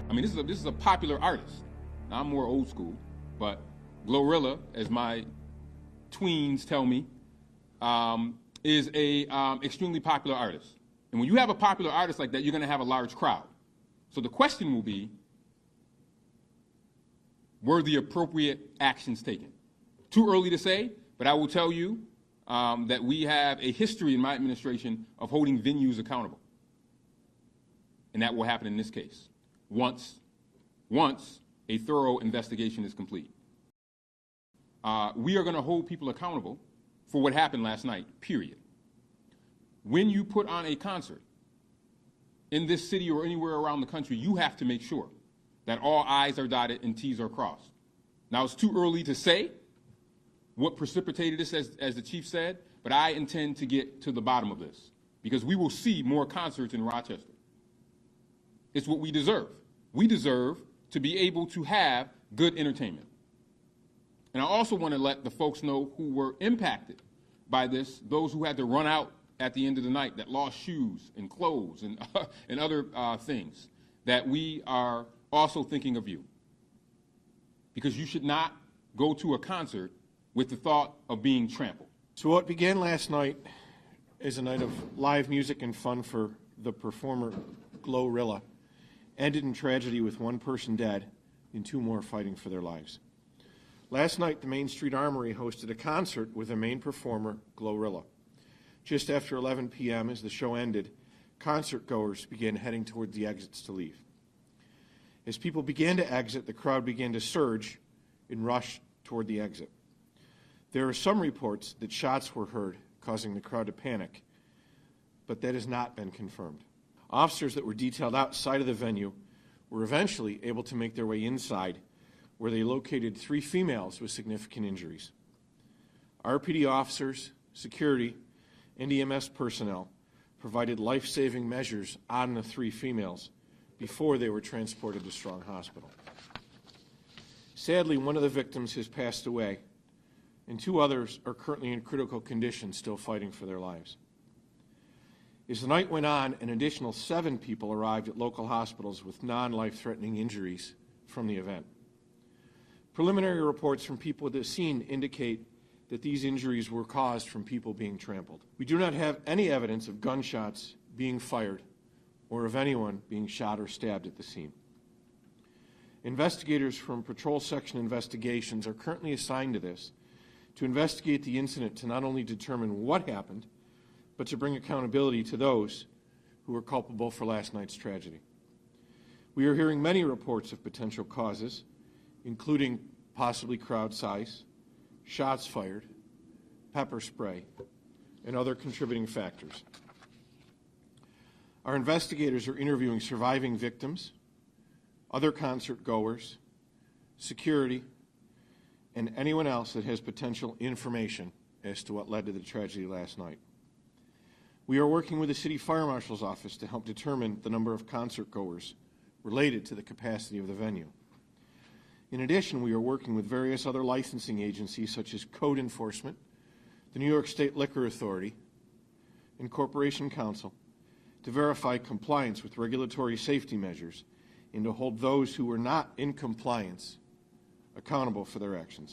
I mean, this is a popular artist. Now, I'm more old school, but GloRilla, as my tweens tell me, is a extremely popular artist. And when you have a popular artist like that, you're going to have a large crowd. So the question will be, were the appropriate actions taken? Too early to say, but I will tell you that we have a history in my administration of holding venues accountable. And that will happen in this case, once a thorough investigation is complete. We are going to hold people accountable for what happened last night, period. When you put on a concert in this city or anywhere around the country, you have to make sure that all I's are dotted and T's are crossed. Now, it's too early to say what precipitated this, as the chief said, but I intend to get to the bottom of this because we will see more concerts in Rochester. It's what we deserve. We deserve to be able to have good entertainment. And I also want to let the folks know who were impacted by this, those who had to run out at the end of the night, that lost shoes and clothes and, and other things, that we are also thinking of you. Because you should not go to a concert with the thought of being trampled. So what began last night as a night of live music and fun for the performer GloRilla ended in tragedy with one person dead and two more fighting for their lives. Last night, the Main Street Armory hosted a concert with the main performer, GloRilla. Just after 11 p.m., as the show ended, concert goers began heading toward the exits to leave. As people began to exit, the crowd began to surge and rush toward the exit. There are some reports that shots were heard, causing the crowd to panic, but that has not been confirmed. Officers that were detailed outside of the venue were eventually able to make their way inside, where they located 3 females with significant injuries. RPD officers, security, and EMS personnel provided life-saving measures on the 3 females before they were transported to Strong Hospital. Sadly, one of the victims has passed away, and 2 others are currently in critical condition, still fighting for their lives. As the night went on, an additional 7 people arrived at local hospitals with non-life-threatening injuries from the event. Preliminary reports from people at the scene indicate that these injuries were caused from people being trampled. We do not have any evidence of gunshots being fired or of anyone being shot or stabbed at the scene. Investigators from Patrol Section Investigations are currently assigned to this to investigate the incident to not only determine what happened, but to bring accountability to those who were culpable for last night's tragedy. We are hearing many reports of potential causes, including possibly crowd size, shots fired, pepper spray, and other contributing factors. Our investigators are interviewing surviving victims, other concert goers, security, and anyone else that has potential information as to what led to the tragedy last night. We are working with the City Fire Marshal's office to help determine the number of concert goers related to the capacity of the venue. In addition, we are working with various other licensing agencies such as Code Enforcement, the New York State Liquor Authority, and Corporation Counsel to verify compliance with regulatory safety measures and to hold those who were not in compliance accountable for their actions.